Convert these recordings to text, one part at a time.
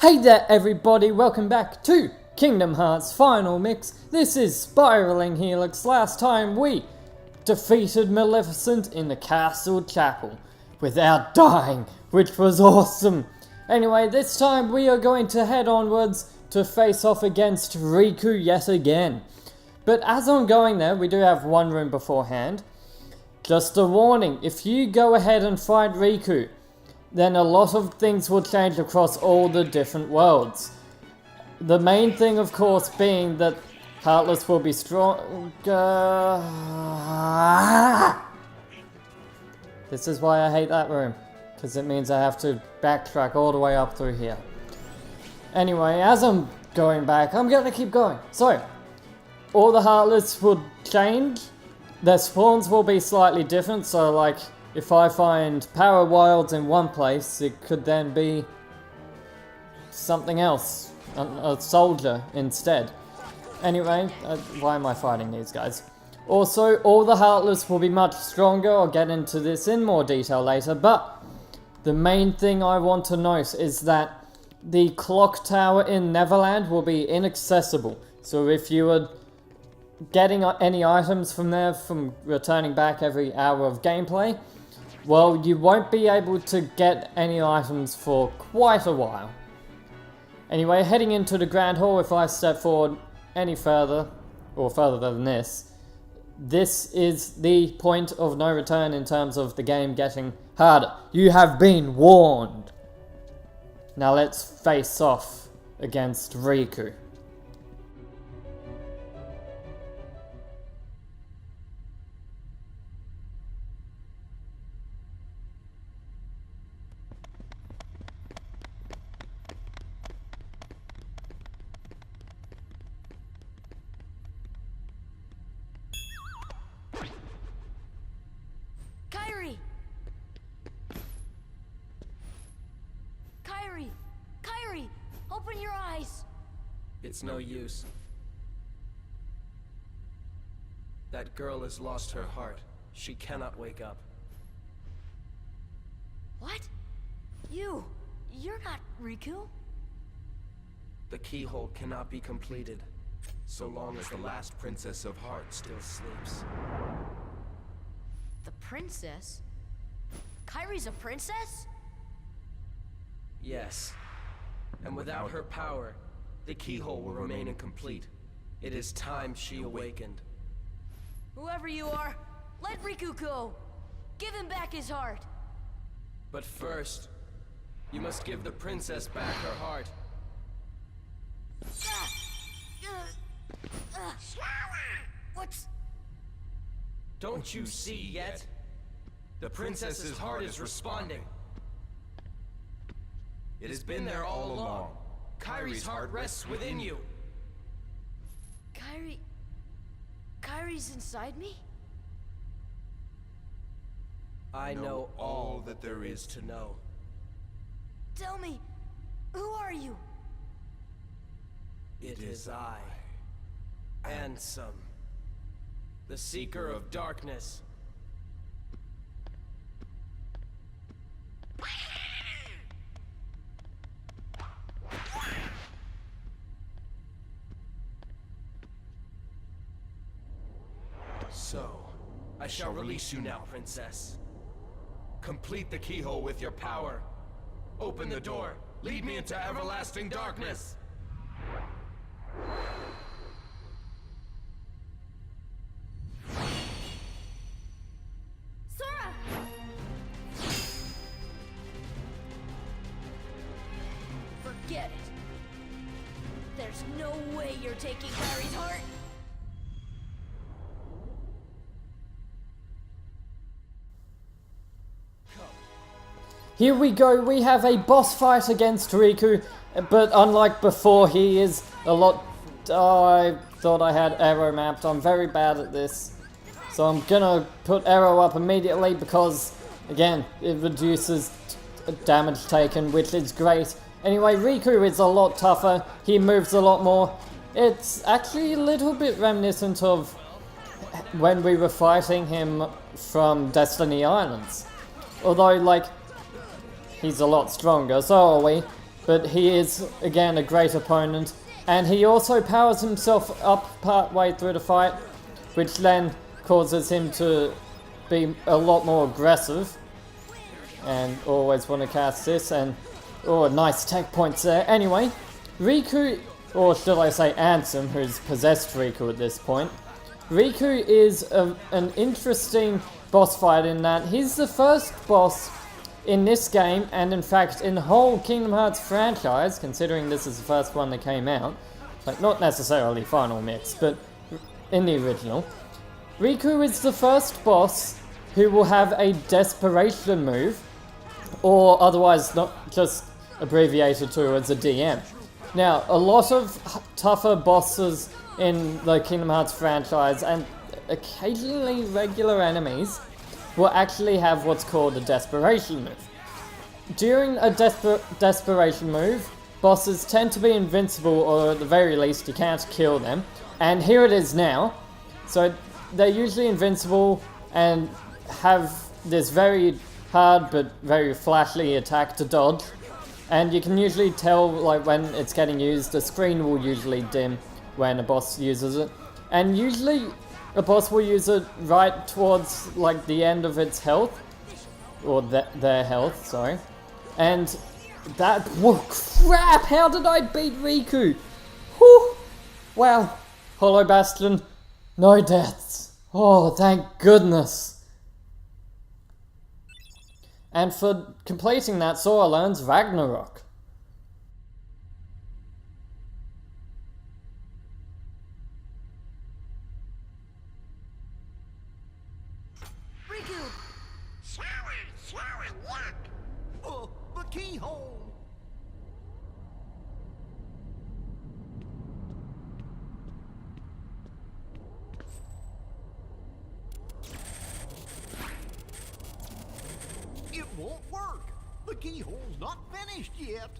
Hey there everybody, welcome back to Kingdom Hearts Final Mix. This is Spiraling Helix. Last time we defeated Maleficent in the castle chapel without dying, which was awesome. Anyway, this time we are going to head onwards to face off against Riku yet again. But as I'm going there, we do have one room beforehand. Just a warning, if you go ahead and fight Riku, then a lot of things will change across all the different worlds. The main thing, of course, being that Heartless will be stronger. This is why I hate that room, because it means I have to backtrack all the way up through here. Anyway, as I'm going back, I'm gonna keep going. So, all the Heartless will change. Their spawns will be slightly different, so like, if I find Power Wilds in one place, it could then be something else, a soldier instead. Anyway, why am I fighting these guys? Also, all the Heartless will be much stronger. I'll get into this in more detail later, but the main thing I want to note is that the clock tower in Neverland will be inaccessible. So if you are getting any items from there from returning back every hour of gameplay, well, you won't be able to get any items for quite a while. Anyway, heading into the Grand Hall, if I step forward any further, or further than this is the point of no return in terms of the game getting harder. You have been warned. Now let's face off against Riku. Kairi! Open your eyes! It's no use. That girl has lost her heart. She cannot wake up. What? You're not Riku? The keyhole cannot be completed, so long as the last Princess of Heart still sleeps. The princess? Kairi's a princess? Yes. And without her power, the keyhole will remain incomplete. It is time she awakened. Whoever you are, let Riku go! Give him back his heart! But first, you must give the princess back her heart. What's... Don't you see yet? The princess's heart is responding. It has been there all along. Kairi's heart rests within you. Kairi's inside me? I know all that there is to know. Tell me, who are you? It is I, Ansem, the Seeker of Darkness. So, I shall release you now, Princess. Complete the keyhole with your power. Open the door. Lead me into everlasting darkness. Sora! Forget it. There's no way you're taking Kairi's heart. Here we go, we have a boss fight against Riku, but unlike before, he is a lot... I thought I had arrow mapped. I'm very bad at this. So I'm gonna put arrow up immediately because, again, it reduces damage taken, which is great. Anyway, Riku is a lot tougher. He moves a lot more. It's actually a little bit reminiscent of when we were fighting him from Destiny Islands. Although, like, he's a lot stronger, so are we. but he is, again, a great opponent. And he also powers himself up part way through the fight, which then causes him to be a lot more aggressive. And always want to cast this, and oh, nice tech points there. Anyway, Riku, or should I say Ansem, who's possessed Riku at this point. Riku is an interesting boss fight in that he's the first boss in this game, and in fact in the whole Kingdom Hearts franchise, considering this is the first one that came out, like not necessarily Final Mix, but in the original. Riku is the first boss who will have a desperation move, or otherwise not just abbreviated to as a DM. Now, a lot of tougher bosses in the Kingdom Hearts franchise, and occasionally regular enemies, will actually have what's called a desperation move. During a desperation move, bosses tend to be invincible, or at the very least you can't kill them, and here it is now. So they're usually invincible and have this very hard but very flashy attack to dodge, and you can usually tell like when it's getting used. The screen will usually dim when a boss uses it, and usually a boss will use it right towards like the end of its health, or their health, sorry. And that, whoa, crap, how did I beat Riku? Whew, wow, Hollow Bastion, no deaths, oh thank goodness. And for completing that, Sora learns Ragnarok. Riku! Sora, look! Oh, the keyhole! It won't work! The keyhole's not finished yet!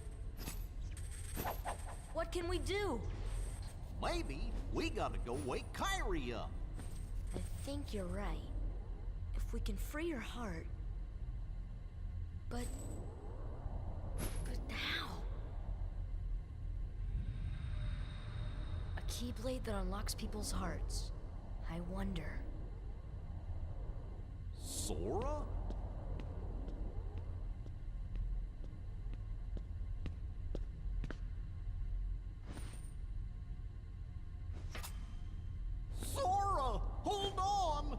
What can we do? Maybe we gotta go wake Kyrie up. I think you're right. If we can free her heart... But how? A keyblade that unlocks people's hearts. I wonder. Sora? Sora, hold on!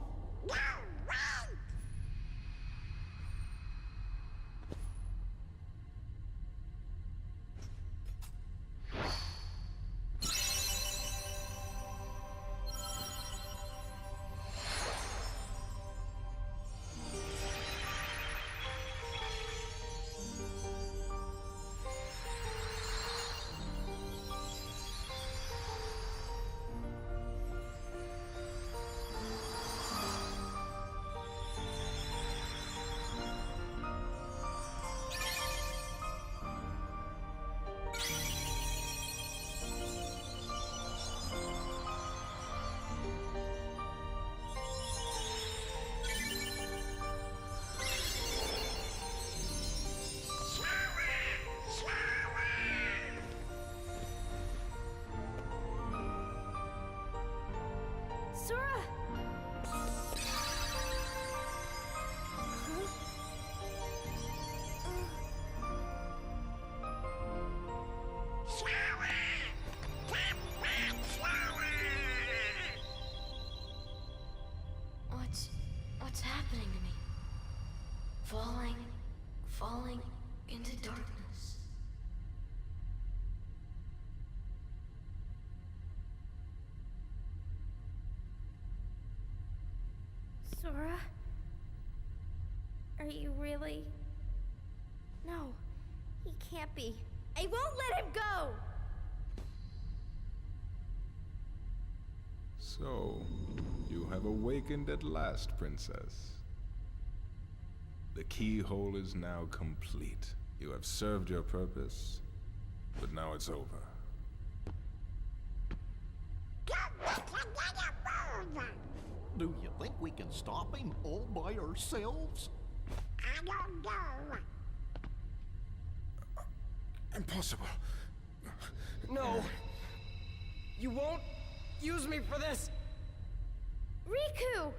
Sora! What's happening to me? Falling into darkness. Sora? Are you really? No, he can't be. I won't let him go! So, you have awakened at last, Princess. The keyhole is now complete. You have served your purpose, but now it's over. Do you think we can stop him all by ourselves? I don't know. Impossible. No. You won't use me for this. Riku!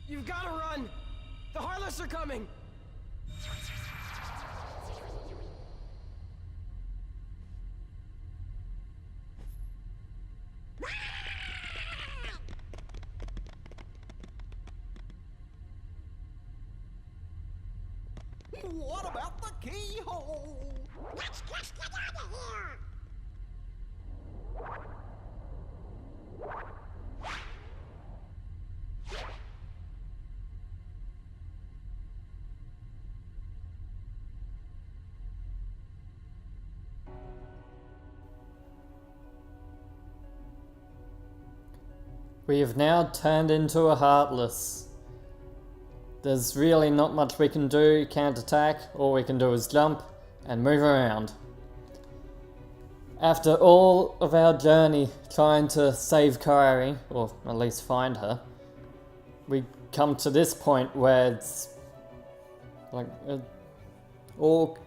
You've got to run. The Heartless are coming. What about the keyhole? Let's just get out of here! We have now turned into a Heartless. There's really not much we can do, can't attack, all we can do is jump and move around. After all of our journey trying to save Kairi, or at least find her, we come to this point where it's like all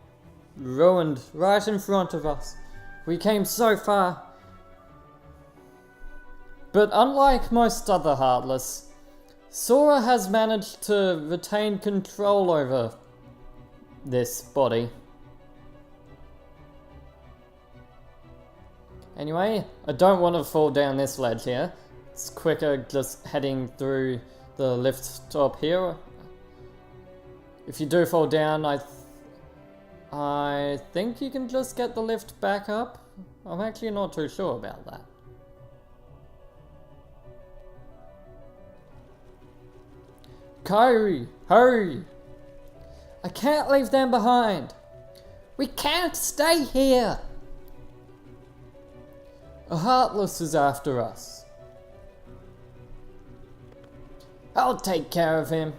ruined right in front of us. We came so far. But unlike most other Heartless, Sora has managed to retain control over this body. Anyway, I don't want to fall down this ledge here. It's quicker just heading through the lift top here. If you do fall down, I think you can just get the lift back up. I'm actually not too sure about that. Kairi, hurry! I can't leave them behind. We can't stay here. A Heartless is after us. I'll take care of him.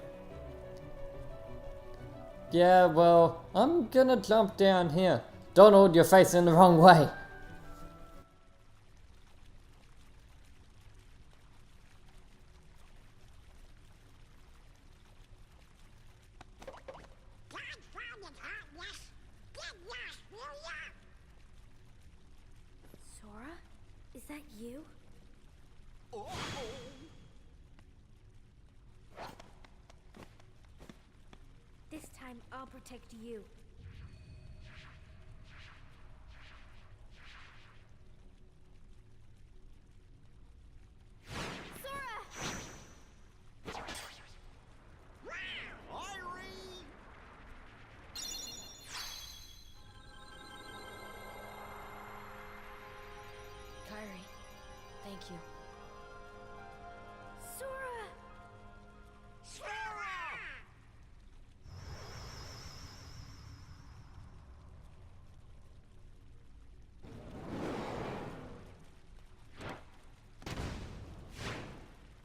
Yeah, well, I'm gonna jump down here. Don't hold your face in the wrong way. Sora? Is that you? This time I'll protect you. Kairi, thank you. Sora!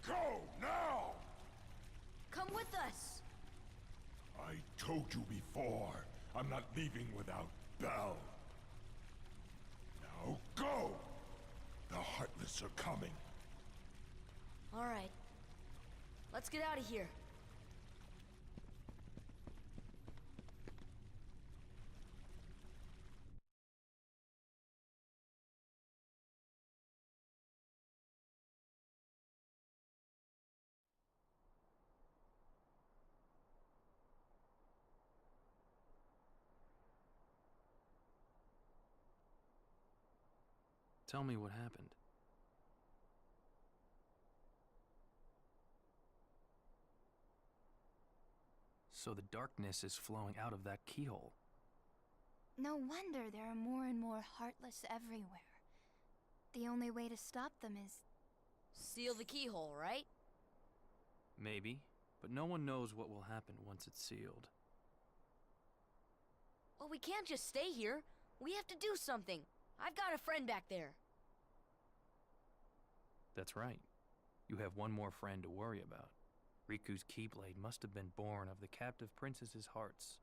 Go now! Come with us. I told you before, I'm not leaving without Belle. Now go! The Heartless are coming. All right. Let's get out of here. Tell me what happened. So the darkness is flowing out of that keyhole. No wonder there are more and more Heartless everywhere. The only way to stop them is... Seal the keyhole, right? Maybe, but no one knows what will happen once it's sealed. Well, we can't just stay here. We have to do something. I've got a friend back there. That's right. You have one more friend to worry about. Riku's Keyblade must have been born of the captive princess's hearts.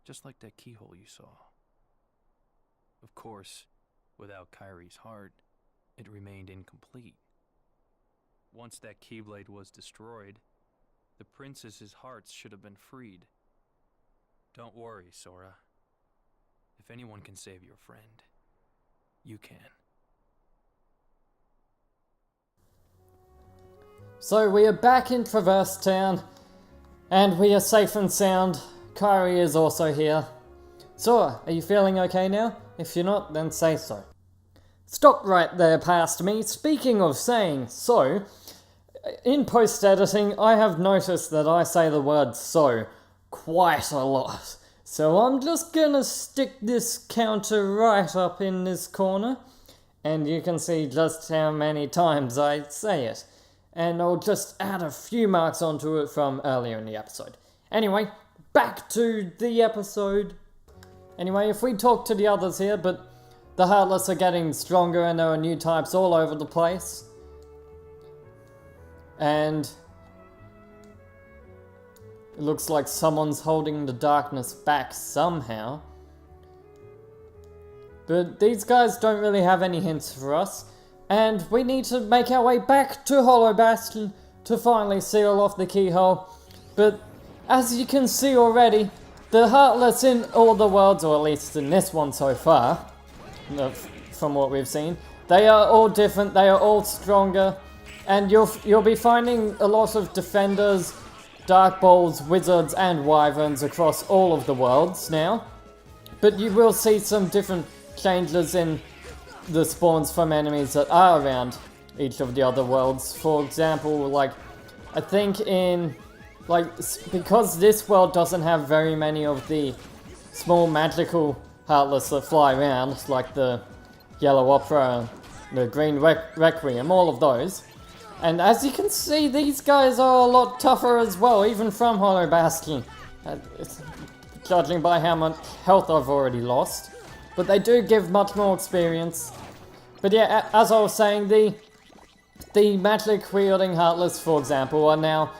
Just like that keyhole you saw. Of course, without Kairi's heart, it remained incomplete. Once that Keyblade was destroyed, the princess's hearts should have been freed. Don't worry, Sora. anyone can save your friend, you can. So we are back in Traverse Town, and we are safe and sound. Kyrie is also here. Sora, are you feeling okay now? If you're not, then say so. Stop right there past me. Speaking of saying so, in post-editing, I have noticed that I say the word so quite a lot. So I'm just gonna stick this counter right up in this corner, and you can see just how many times I say it. And I'll just add a few marks onto it from earlier in the episode. Anyway, back to the episode. Anyway, if we talk to the others here, but the Heartless are getting stronger and there are new types all over the place. And it looks like someone's holding the darkness back somehow. But these guys don't really have any hints for us. And we need to make our way back to Hollow Bastion to finally seal off the keyhole. But as you can see already, the Heartless in all the worlds, or at least in this one so far, from what we've seen, they are all different, they are all stronger, and you'll be finding a lot of defenders, dark balls, wizards, and wyverns across all of the worlds now. But you will see some different changes in the spawns from enemies that are around each of the other worlds. For example, like, I think in, like, because this world doesn't have very many of the small magical Heartless that fly around, like the Yellow Opera, the Green Requiem, all of those. And as you can see, these guys are a lot tougher as well, even from Hollow Bastion, judging by how much health I've already lost. But they do give much more experience. But yeah, as I was saying, the magic wielding Heartless, for example, are now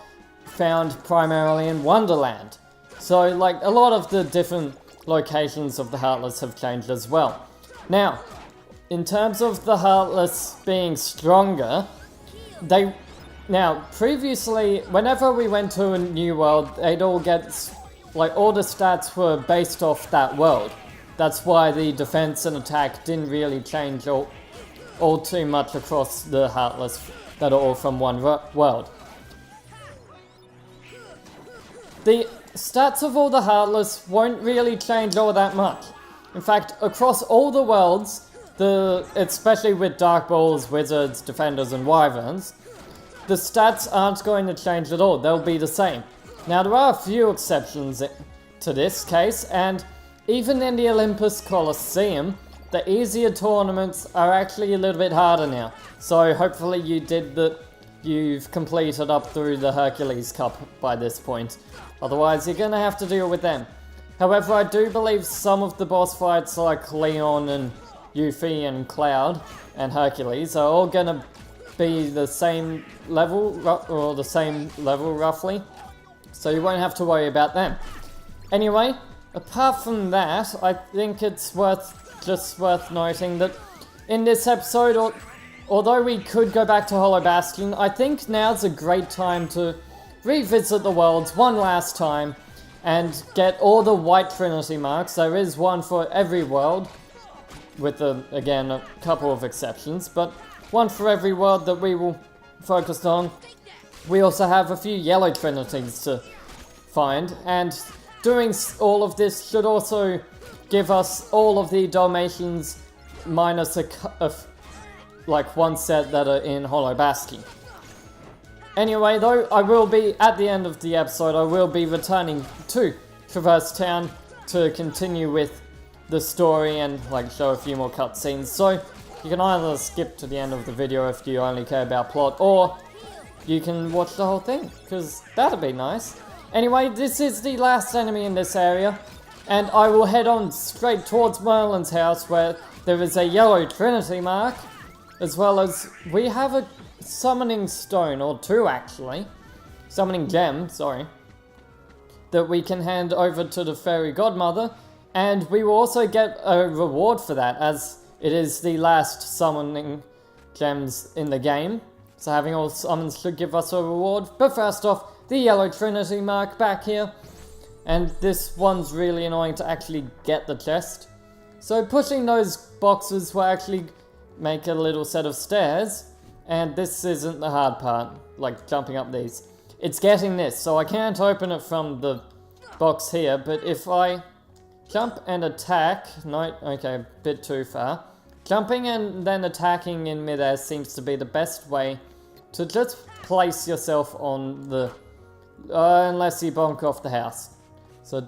found primarily in Wonderland. So, like, a lot of the different locations of the Heartless have changed as well. Now, in terms of the Heartless being stronger, previously, whenever we went to a new world, they'd all get, like, all the stats were based off that world. That's why the defense and attack didn't really change all too much across the Heartless that are all from one world. The stats of all the Heartless won't really change all that much. In fact, across all the worlds, especially with Dark Balls, Wizards, Defenders, and Wyverns, the stats aren't going to change at all. They'll be the same. Now, there are a few exceptions to this case, and even in the Olympus Coliseum, the easier tournaments are actually a little bit harder now. So hopefully you've completed up through the Hercules Cup by this point. Otherwise, you're going to have to deal with them. However, I do believe some of the boss fights like Leon and Yuffie and Cloud and Hercules are all going to be the same level, or the same level roughly. So you won't have to worry about them. Anyway, apart from that, I think it's worth noting that in this episode, although we could go back to Hollow Bastion, I think now's a great time to revisit the worlds one last time and get all the White Trinity marks. There is one for every world, with again a couple of exceptions, but one for every world that we will focus on. We also have a few Yellow Trinities to find, and doing all of this should also give us all of the Dalmatians minus like one set that are in Hollow Bastion. Anyway, though, I will be, at the end of the episode, I will be returning to Traverse Town to continue with the story and, like, show a few more cutscenes. So, you can either skip to the end of the video if you only care about plot, or you can watch the whole thing, because that'd be nice. Anyway, this is the last enemy in this area, and I will head on straight towards Merlin's house, where there is a Yellow Trinity mark, as well as we have a summoning stone, or two actually, summoning gem, sorry, that we can hand over to the fairy godmother, and we will also get a reward for that, as it is the last summoning gems in the game, so having all summons should give us a reward. But first off, the Yellow Trinity mark back here, and this one's really annoying to actually get the chest, So pushing those boxes will actually make a little set of stairs, and this isn't the hard part, like jumping up these. It's getting this, so I can't open it from the box here, but if I jump and attack, no, okay, a bit too far. Jumping and then attacking in midair seems to be the best way to just place yourself on the, unless you bonk off the house. So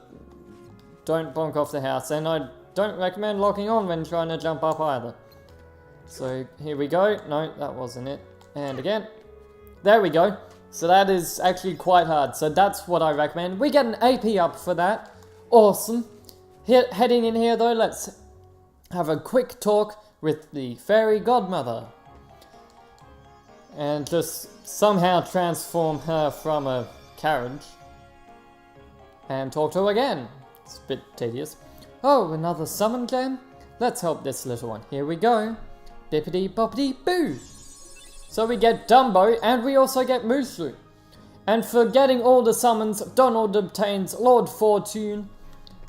don't bonk off the house, and I don't recommend locking on when trying to jump up either. So here we go, no, that wasn't it, and again, there we go. So that is actually quite hard, so that's what I recommend. We get an AP up for that, awesome. Heading in here though, let's have a quick talk with the fairy godmother. And just somehow transform her from a carriage. And talk to her again. It's a bit tedious. Oh, another summon gem? Let's help this little one. Here we go. Bippity boppity boo! So we get Dumbo, and we also get Mushu. And for getting all the summons, Donald obtains Lord Fortune.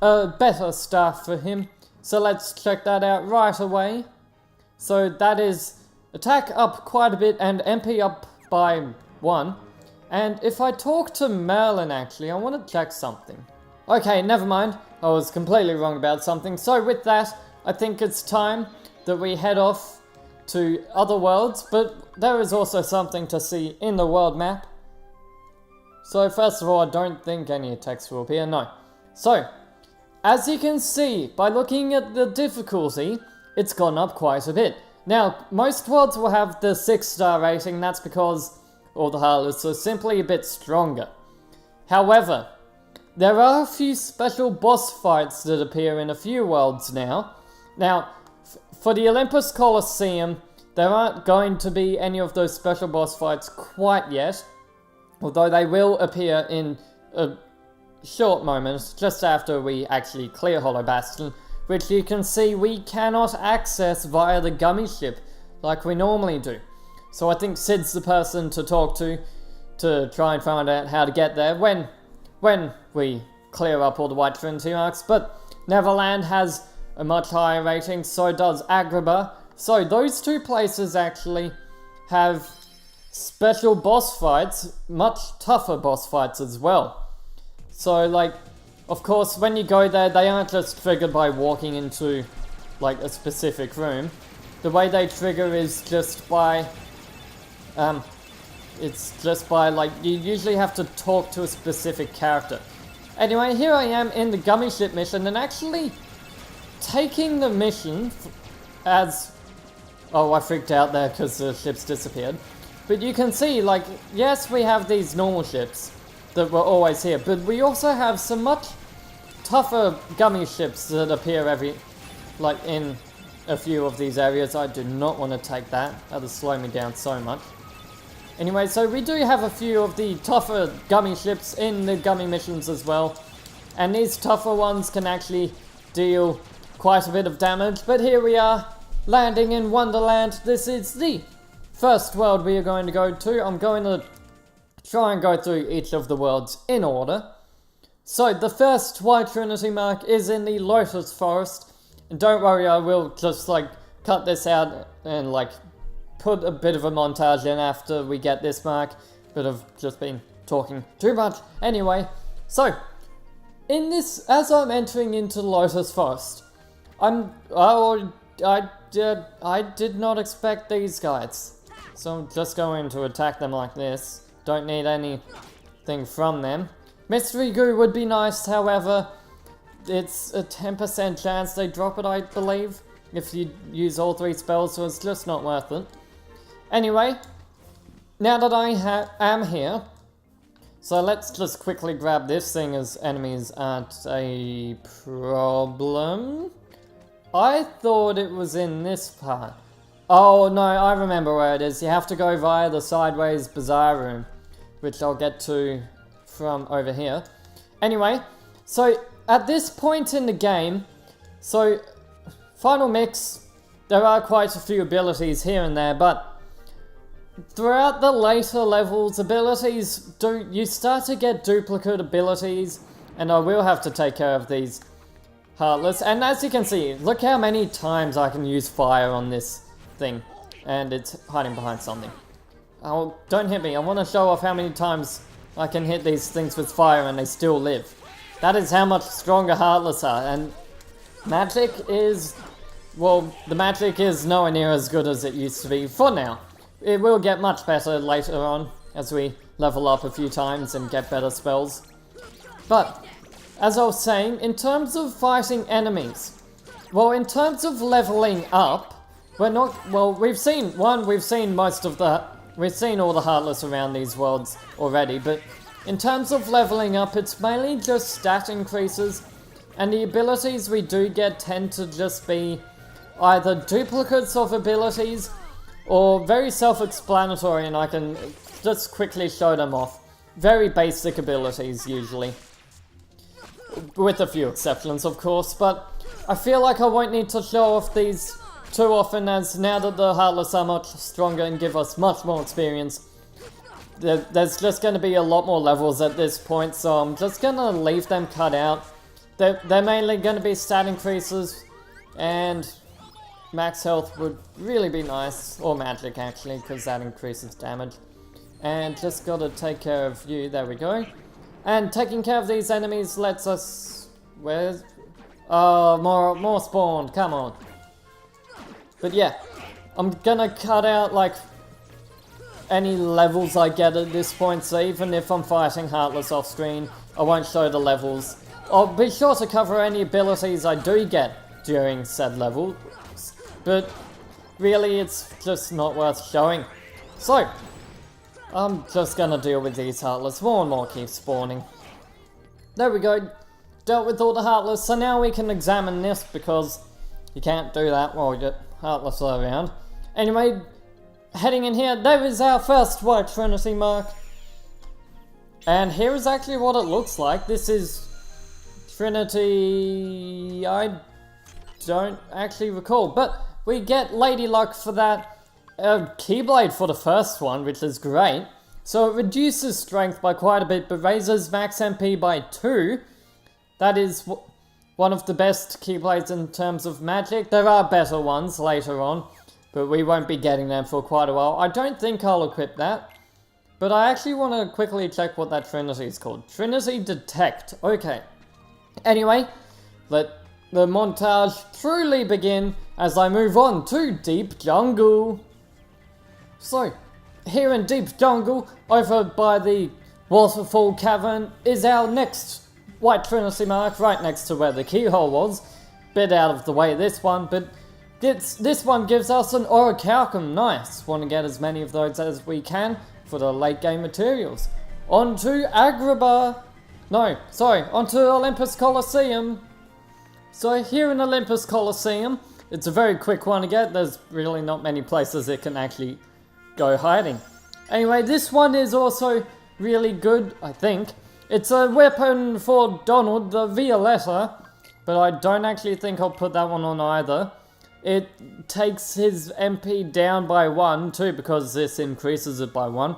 A better staff for him. So let's check that out right away. So that is attack up quite a bit and MP up by 1. And if I talk to Merlin actually, I want to check something. Okay, never mind. I was completely wrong about something. So with that, I think it's time that we head off to other worlds. But there is also something to see in the world map. So first of all, I don't think any attacks will appear. No. So, as you can see, by looking at the difficulty, it's gone up quite a bit. Now, most worlds will have the 6-star rating, that's because all the Harlots are simply a bit stronger. However, there are a few special boss fights that appear in a few worlds now. Now, for the Olympus Coliseum, there aren't going to be any of those special boss fights quite yet, although they will appear in a short moment just after we actually clear Hollow Bastion, which you can see we cannot access via the gummy ship like we normally do. So I think Sid's the person to talk to try and find out how to get there when we clear up all the White Trinity marks. But Neverland has a much higher rating, so does Agrabah. So those two places actually have special boss fights, much tougher boss fights as well. So, like, of course, when you go there, they aren't just triggered by walking into, like, a specific room. The way they trigger is just by, like, you usually have to talk to a specific character. Anyway, here I am in the gummy ship mission, and actually taking the mission as... Oh, I freaked out there because the ships disappeared. But you can see, like, yes, we have these normal ships that were always here, but we also have some much tougher gummy ships that appear in a few of these areas. I do not want to take that. That'll slow me down so much. Anyway, so we do have a few of the tougher gummy ships in the gummy missions as well. And these tougher ones can actually deal quite a bit of damage. But here we are, landing in Wonderland. This is the first world we are going to go to. I'm going to try and go through each of the worlds in order. So the first White Trinity mark is in the Lotus Forest. And don't worry, I will just like cut this out and like put a bit of a montage in after we get this mark. But I've just been talking too much. Anyway, so in this, as I'm entering into Lotus Forest, I did not expect these guys. So I'm just going to attack them like this. Don't need anything from them. Mystery Goo would be nice, however, it's a 10% chance they drop it, I believe, if you use all 3 spells, so it's just not worth it. Anyway, now that I am here, so let's just quickly grab this thing as enemies aren't a problem. I thought it was in this part. Oh no, I remember where it is. You have to go via the Sideways Bazaar room, which I'll get to from over here. Anyway, so at this point in the game, so Final Mix, there are quite a few abilities here and there, but throughout the later levels, you start to get duplicate abilities, and I will have to take care of these. Heartless. And as you can see, look how many times I can use fire on this thing. And it's hiding behind something. Oh, don't hit me. I want to show off how many times I can hit these things with fire and they still live. That is how much stronger Heartless are. And magic is... well, the magic is nowhere near as good as it used to be for now. It will get much better later on as we level up a few times and get better spells. But, as I was saying, in terms of fighting enemies, well, in terms of leveling up, we're not, well, we've seen all the Heartless around these worlds already, but in terms of leveling up, it's mainly just stat increases, and the abilities we do get tend to just be either duplicates of abilities or very self-explanatory, and I can just quickly show them off. Very basic abilities, usually. With a few exceptions, of course, but I feel like I won't need to show off these too often, as now that the Heartless are much stronger and give us much more experience, there's just going to be a lot more levels at this point, so I'm just going to leave them cut out. They're mainly going to be stat increases, and max health would really be nice, or magic actually, because that increases damage. And just got to take care of you, there we go. And taking care of these enemies lets us... where's... oh, more spawned, come on. But yeah, I'm gonna cut out like any levels I get at this point, so even if I'm fighting Heartless off screen, I won't show the levels. I'll be sure to cover any abilities I do get during said level, but really it's just not worth showing. So, I'm just gonna deal with these Heartless. More and more keep spawning. There we go. Dealt with all the Heartless, so now we can examine this, because you can't do that while you get Heartless around. Anyway, heading in here, there is our first White Trinity mark. And here is actually what it looks like. This is Trinity... I don't actually recall, but we get Lady Luck for that. Keyblade for the first one, which is great. So it reduces strength by quite a bit, but raises max MP by 2. That is one of the best Keyblades in terms of magic. There are better ones later on, but we won't be getting them for quite a while. I don't think I'll equip that, but I actually want to quickly check what that Trinity is called. Trinity Detect. Okay. Anyway, let the montage truly begin as I move on to Deep Jungle. So, here in Deep Jungle, over by the Waterfall Cavern, is our next White Trinity mark, right next to where the keyhole was. Bit out of the way this one, but this one gives us an Orichalcum. Nice. Want to get as many of those as we can for the late game materials. On to Agrabah. No, sorry, on to Olympus Coliseum. So here in Olympus Coliseum, it's a very quick one to get. There's really not many places it can actually go hiding. Anyway, this one is also really good, I think. It's a weapon for Donald, the Violetta, but I don't actually think I'll put that one on either. It takes his MP down by 1 too, because this increases it by 1.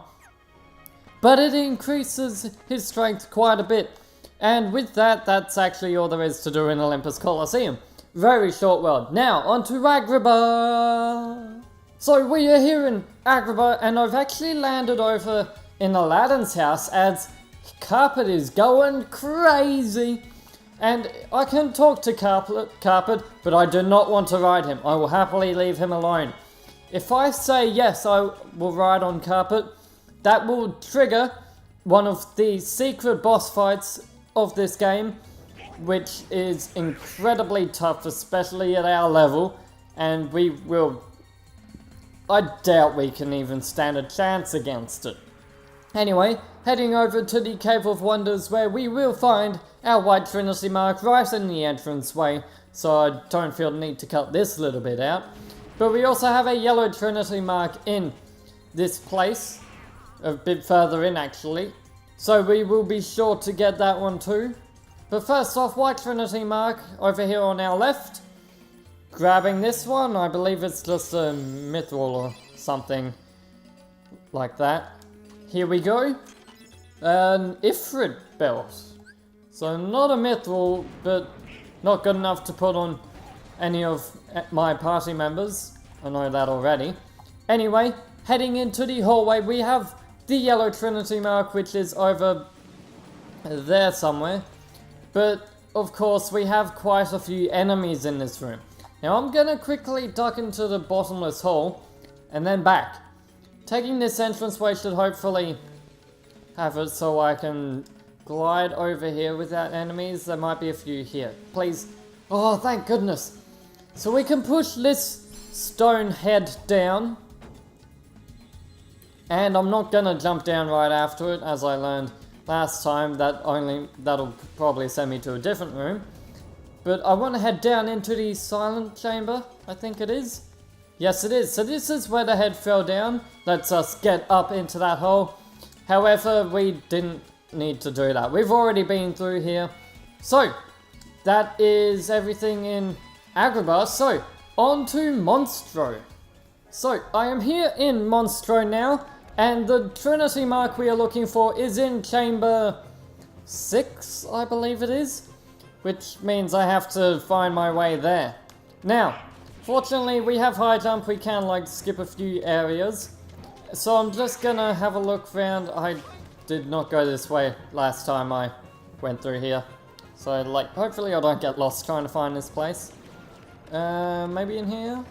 But it increases his strength quite a bit. And with that, that's actually all there is to do in Olympus Coliseum. Very short world. Now, on to Agrabah. So we are here in Agrabah, and I've actually landed over in Aladdin's house as Carpet is going crazy. And I can talk to Carpet, but I do not want to ride him. I will happily leave him alone. If I say yes, I will ride on Carpet, that will trigger one of the secret boss fights of this game, which is incredibly tough, especially at our level, and we will... I doubt we can even stand a chance against it. Anyway, heading over to the Cave of Wonders, where we will find our White Trinity mark right in the entranceway, so I don't feel the need to cut this little bit out. But we also have a Yellow Trinity mark in this place, a bit further in actually, so we will be sure to get that one too. But first off, White Trinity mark over here on our left. Grabbing this one, I believe it's just a mithril or something like that. Here we go. An Ifrit belt. So not a mithril, but Not good enough to put on any of my party members. I know that already. Anyway, heading into the hallway, we have the yellow Trinity mark, which is over there somewhere. But, of course, we have quite a few enemies in this room. Now, I'm gonna quickly duck into the bottomless hole, and then back. Taking this entranceway should hopefully have it so I can glide over here without enemies. There might be a few here. Please. Oh, thank goodness. So we can push this stone head down. And I'm not gonna jump down right after it, as I learned last time. That'll probably send me to a different room. But I want to head down into the silent chamber, I think it is. Yes, it is. So this is where the head fell down. Lets us get up into that hole. However, we didn't need to do that. We've already been through here. So, that is everything in Agrabah. So, on to Monstro. So, I am here in Monstro now. And the Trinity mark we are looking for is in Chamber 6, I believe it is. Which means I have to find my way there. Now, fortunately we have high jump, we can like skip a few areas. So I'm just gonna have a look around. I did not go this way last time I went through here. So like, hopefully I don't get lost trying to find this place. Maybe in here?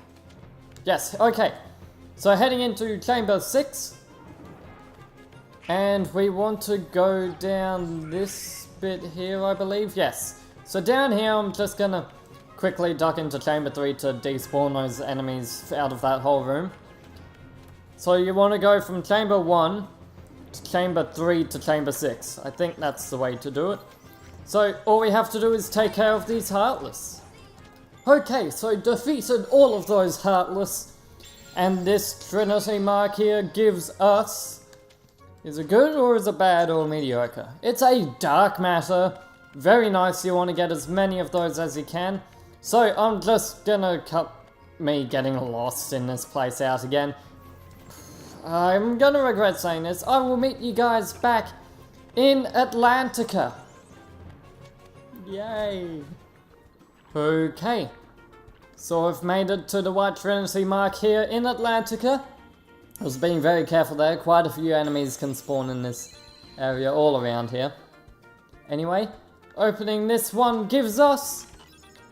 Yes, okay. So heading into Chamber 6. And we want to go down this bit here, I believe. Yes. So down here, I'm just gonna quickly duck into Chamber 3 to despawn those enemies out of that whole room. So you want to go from Chamber 1 to Chamber 3 to Chamber 6. I think that's the way to do it. So all we have to do is take care of these Heartless. Okay, so defeated all of those Heartless. And this Trinity mark here gives us... Is it good or is it bad or mediocre? It's a dark matter. Very nice, you want to get as many of those as you can. So I'm just gonna cut me getting lost in this place out again. I'm gonna regret saying this. I will meet you guys back in Atlantica. Yay. Okay. So I've made it to the White Trinity mark here in Atlantica. I was being very careful there. Quite a few enemies can spawn in this area all around here. Anyway. Opening this one gives us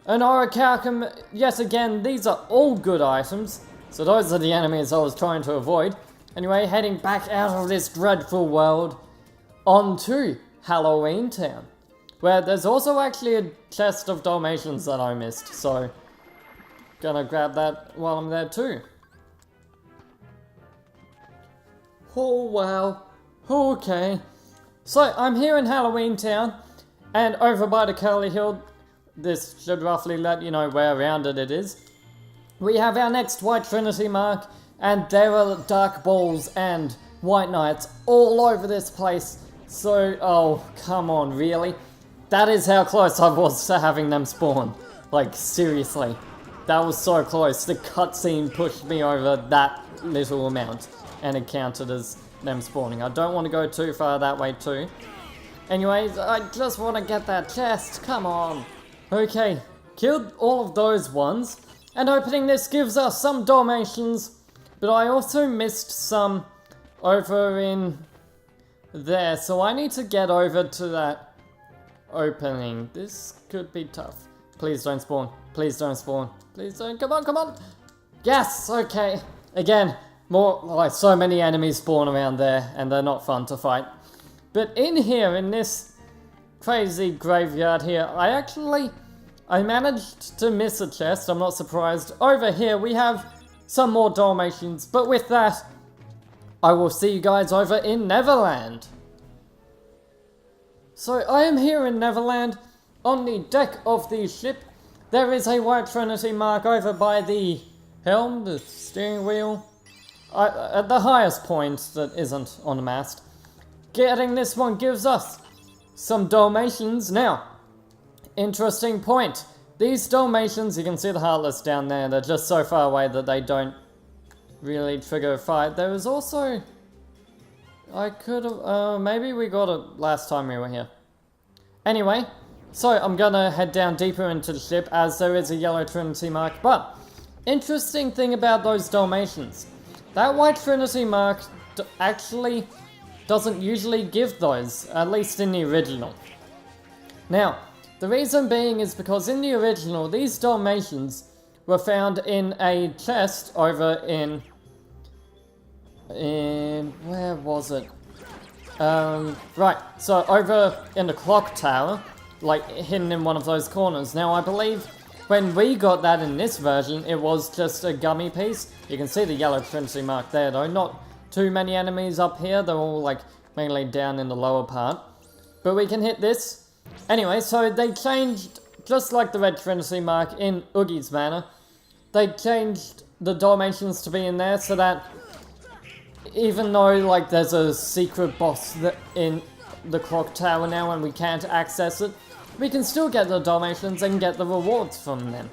an Orichalcum. Yet again, these are all good items. So those are the enemies I was trying to avoid. Anyway, heading back out of this dreadful world onto Halloween Town. Where there's also actually a chest of Dalmatians that I missed. So, gonna grab that while I'm there too. Oh wow. Okay. So, I'm here in Halloween Town. And over by the Curly Hill, this should roughly let you know where around it is. We have our next White Trinity mark, and there are Dark Balls and White Knights all over this place. So, oh, come on, really? That is how close I was to having them spawn. Like, seriously. That was so close. The cutscene pushed me over that little amount, and it counted as them spawning. I don't want to go too far that way too. Anyways, I just want to get that chest, come on. Okay, killed all of those ones, and opening this gives us some Dalmatians, but I also missed some over in there, so I need to get over to that opening. This could be tough. Please don't spawn, please don't spawn, please don't, come on, come on. Yes, okay. Again, more, like so many enemies spawn around there, and they're not fun to fight. But in here, in this crazy graveyard here, I managed to miss a chest, I'm not surprised. Over here we have some more Dalmatians, but with that, I will see you guys over in Neverland. So I am here in Neverland, on the deck of the ship. There is a White Trinity mark over by the helm, the steering wheel, at the highest point that isn't on the mast. Getting this one gives us some Dalmatians. Now, interesting point. These Dalmatians, you can see the Heartless down there, they're just so far away that they don't really trigger a fight. There was also... I could have... maybe we got it last time we were here. Anyway, So I'm gonna head down deeper into the ship as there is a yellow Trinity mark. But interesting thing about those Dalmatians, that white Trinity mark actually doesn't usually give those, at least in the original. Now, the reason being is because in the original, these Dalmatians were found in a chest over in where was it? Right, so over in the clock tower, like hidden in one of those corners. Now I believe when we got that in this version, it was just a gummy piece. You can see the yellow Trinity mark there though, not too many enemies up here, they're all like mainly down in the lower part. But we can hit this. Anyway, so they changed, just like the red Trinity mark in Oogie's Manor, they changed the Dalmatians to be in there so that even though like there's a secret boss in the clock tower now and we can't access it, we can still get the Dalmatians and get the rewards from them.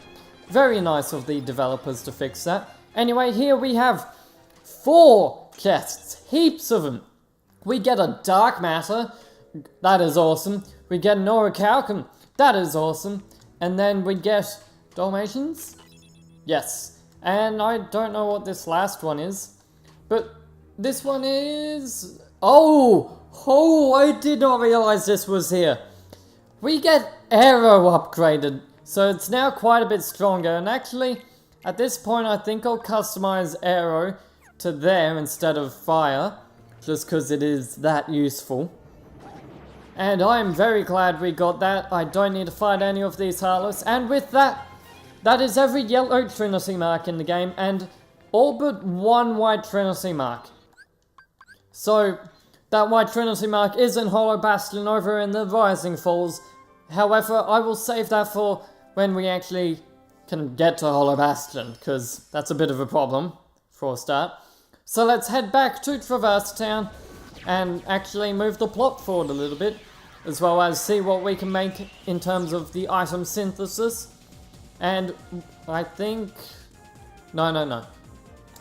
Very nice of the developers to fix that. Anyway, here we have 4 chests, heaps of them. We get a dark matter, that is awesome. We get an orichalcum, that is awesome. And then we get Dalmatians? Yes. And I don't know what this last one is, but this one is... Oh, I did not realize this was here. We get arrow upgraded, so it's now quite a bit stronger. And actually, at this point, I think I'll customize arrow to there instead of fire, just because it is that useful. And I'm very glad we got that. I don't need to fight any of these Heartless. And with that, that is every yellow Trinity mark in the game, and all but one white Trinity mark. So, that white Trinity mark is in Hollow Bastion over in the Rising Falls. However, I will save that for when we actually can get to Hollow Bastion, because that's a bit of a problem, for a start. So let's head back to Traverse Town and actually move the plot forward a little bit, as well as see what we can make in terms of the item synthesis. And I think... No.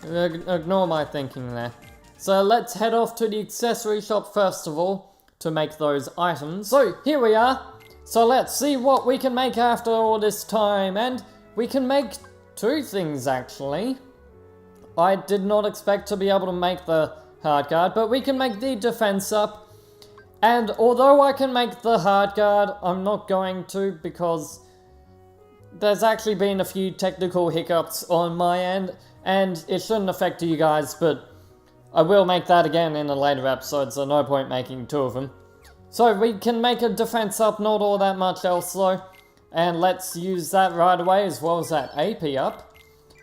Ignore my thinking there. So let's head off to the accessory shop first of all to make those items. So here we are. So let's see what we can make after all this time. And we can make 2 things actually. I did not expect to be able to make the hard guard, but we can make the defense up. And although I can make the hard guard, I'm not going to because there's actually been a few technical hiccups on my end, and it shouldn't affect you guys, but I will make that again in a later episode, so no point making 2 of them. So we can make a defense up, not all that much else though, and let's use that right away as well as that AP up.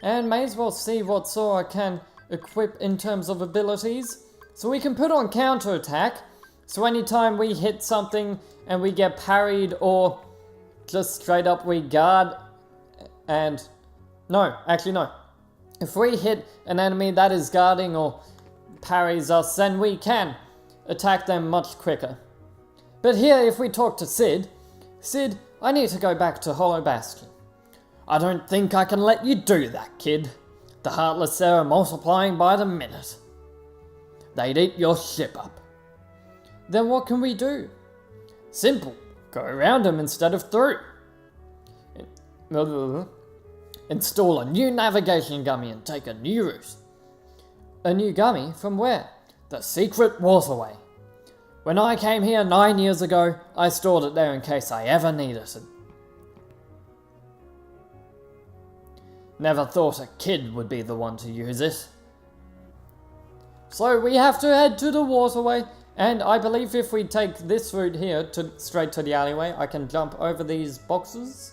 And may as well see what sort I can equip in terms of abilities. So we can put on counterattack, so anytime we hit something and we get parried or just straight up we guard and... No, actually no. If we hit an enemy that is guarding or parries us, then we can attack them much quicker. But here, if we talk to Sid, I need to go back to Hollow Bastion. I don't think I can let you do that, kid. The Heartless there are multiplying by the minute. They'd eat your ship up. Then what can we do? Simple. Go around them instead of through. Install a new navigation gummy and take a new route. A new gummy from where? The secret waterway. When I came here 9 years ago, I stored it there in case I ever needed it. Never thought a kid would be the one to use it. So we have to head to the waterway, and I believe if we take this route here straight to the alleyway, I can jump over these boxes.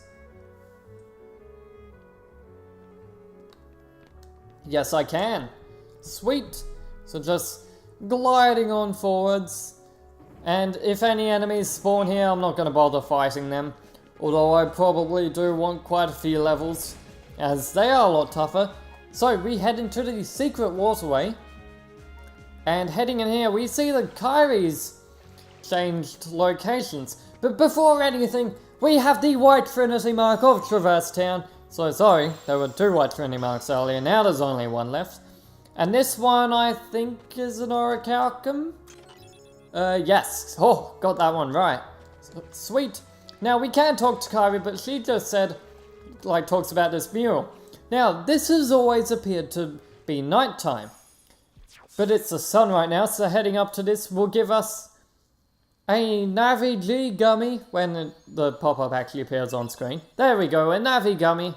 Yes, I can. Sweet. So just gliding on forwards. And if any enemies spawn here, I'm not going to bother fighting them. Although I probably do want quite a few levels, as they are a lot tougher. So we head into the secret waterway. And heading in here, we see the Kyrie's changed locations. But before anything, we have the White Trinity mark of Traverse Town. So sorry, there were 2 White Trinity marks earlier, now there's only 1 left. And this one I think is an orichalcum? Yes. Oh, got that one right. Sweet. Now, we can talk to Kairi, but she just said, like, talks about this mural. Now, this has always appeared to be nighttime. But it's the sun right now, so heading up to this will give us a Navi G gummy when the pop-up actually appears on screen. There we go, a Navi gummy.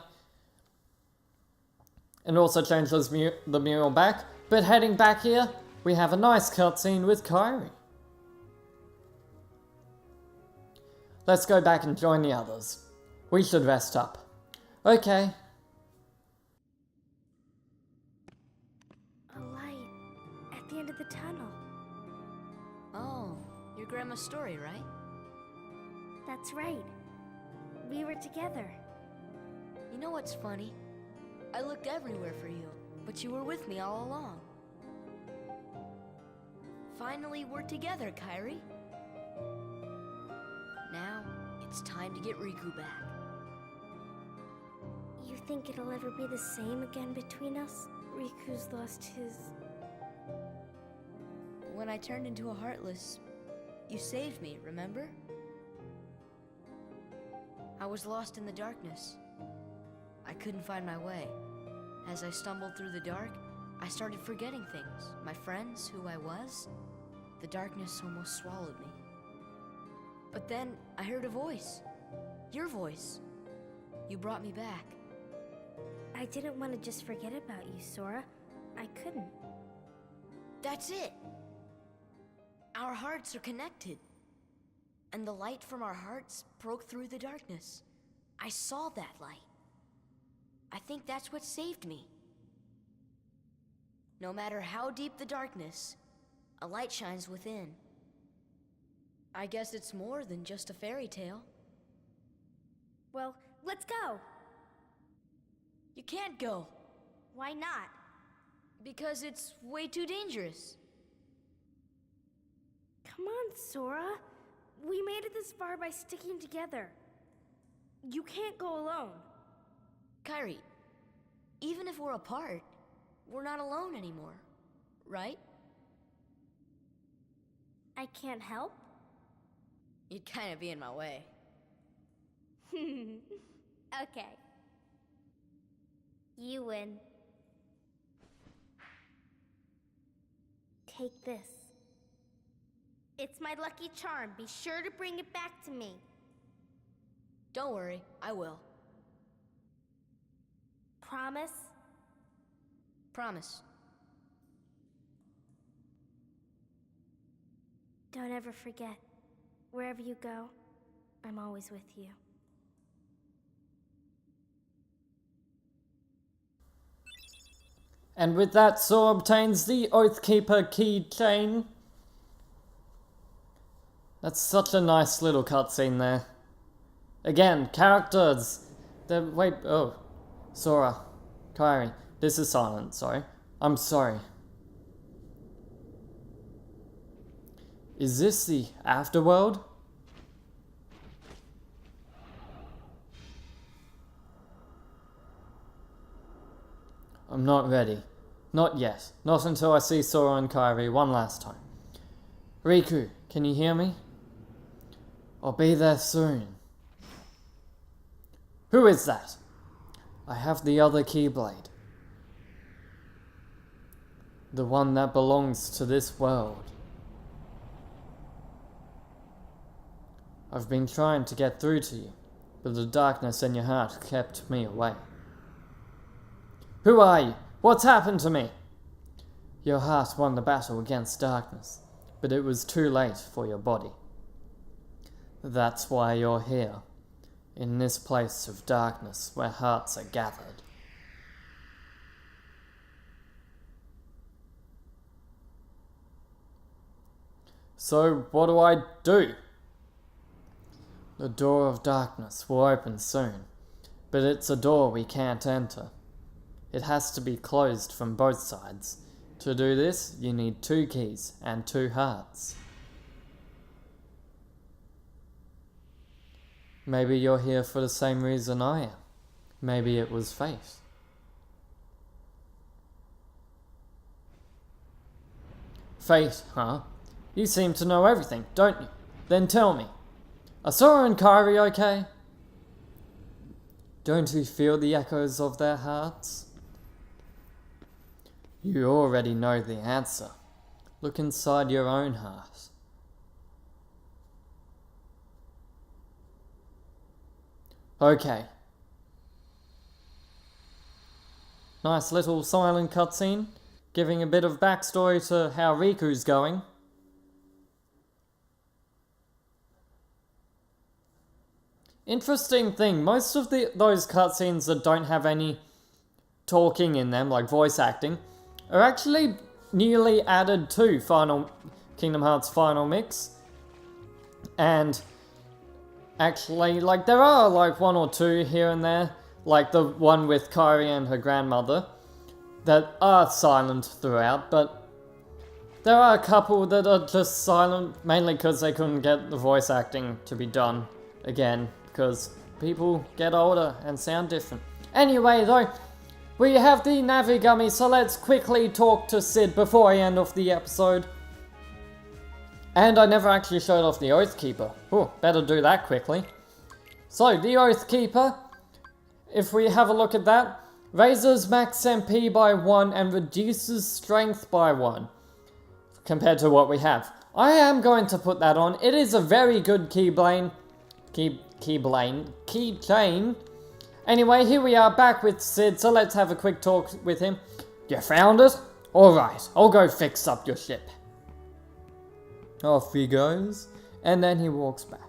And also changes the mural back. But heading back here, we have a nice cutscene with Kairi. Let's go back and join the others. We should rest up. Okay. A light at the end of the tunnel. Oh, your grandma's story, right? That's right. We were together. You know what's funny? I looked everywhere for you, but you were with me all along. Finally, we're together, Kairi. Now, it's time to get Riku back. You think it'll ever be the same again between us? Riku's lost his... When I turned into a Heartless, you saved me, remember? I was lost in the darkness. I couldn't find my way. As I stumbled through the dark, I started forgetting things. My friends, who I was. The darkness almost swallowed me. But then I heard a voice. Your voice. You brought me back. I didn't want to just forget about you, Sora. I couldn't. That's it. Our hearts are connected. And the light from our hearts broke through the darkness. I saw that light. I think that's what saved me. No matter how deep the darkness, a light shines within. I guess it's more than just a fairy tale. Well, let's go. You can't go. Why not? Because it's way too dangerous. Come on, Sora. We made it this far by sticking together. You can't go alone. Kairi, even if we're apart, we're not alone anymore, right? I can't help? You'd kind of be in my way. Okay. You win. Take this. It's my lucky charm. Be sure to bring it back to me. Don't worry, I will. Promise? Promise. Don't ever forget. Wherever you go, I'm always with you. And with that, Sora obtains the Oathkeeper keychain. That's such a nice little cutscene there. Again, characters. Wait, oh. Sora. Kairi. This is silent, sorry. I'm sorry. Is this the afterworld? I'm not ready. Not yet. Not until I see Sora and Kairi one last time. Riku, can you hear me? I'll be there soon. Who is that? I have the other Keyblade. The one that belongs to this world. I've been trying to get through to you, but the darkness in your heart kept me away. Who are you? What's happened to me? Your heart won the battle against darkness, but it was too late for your body. That's why you're here, in this place of darkness where hearts are gathered. So, what do I do? The door of darkness will open soon, but it's a door we can't enter. It has to be closed from both sides. To do this, you need 2 keys and 2 hearts. Maybe you're here for the same reason I am. Maybe it was fate. Fate, huh? You seem to know everything, don't you? Then tell me. Are Sora and Kairi okay? Don't you feel the echoes of their hearts? You already know the answer. Look inside your own heart. Okay. Nice little silent cutscene, giving a bit of backstory to how Riku's going. Interesting thing, most of those cutscenes that don't have any talking in them, like voice acting, are actually newly added to Kingdom Hearts Final Mix. And actually, like, there are like one or two here and there, like the one with Kairi and her grandmother, that are silent throughout, but there are a couple that are just silent, mainly because they couldn't get the voice acting to be done again, because people get older and sound different. Anyway though, we have the Navi Gummy, so let's quickly talk to Sid before I end off the episode. And I never actually showed off the Oathkeeper. Oh, better do that quickly. So, the Oathkeeper, if we have a look at that, raises max MP by 1 and reduces strength by 1, compared to what we have. I am going to put that on. It is a very good keychain. Anyway, here we are back with Sid, so let's have a quick talk with him. You found it? Alright, I'll go fix up your ship. Off he goes, and then he walks back.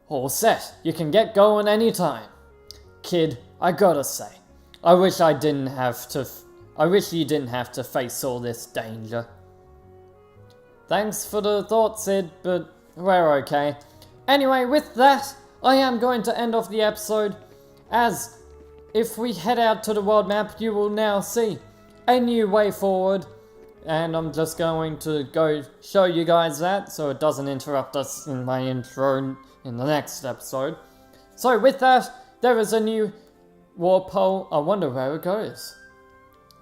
All set, you can get going anytime. Kid, I gotta say, I wish you didn't have to face all this danger. Thanks for the thought, Sid, but we're okay. Anyway, with that, I am going to end off the episode, as if we head out to the world map, you will now see a new way forward, and I'm just going to go show you guys that, so it doesn't interrupt us in my intro in the next episode. So with that, there is a new warp hole. I wonder where it goes.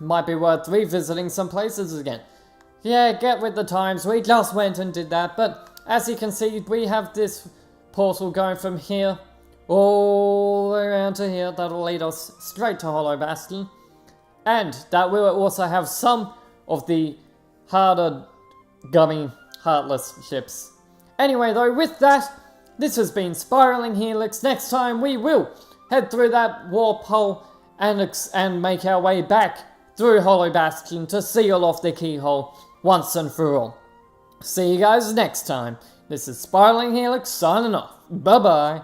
Might be worth revisiting some places again. Yeah, get with the times, we just went and did that, but as you can see, we have this portal going from here all the way around to here. That'll lead us straight to Hollow Bastion. And that will also have some of the harder, gummy, heartless ships. Anyway though, with that, this has been Spiraling Helix. Next time we will head through that warp hole and make our way back through Hollow Bastion to seal off the keyhole once and for all. See you guys next time. This is Spiraling Helix signing off. Bye bye.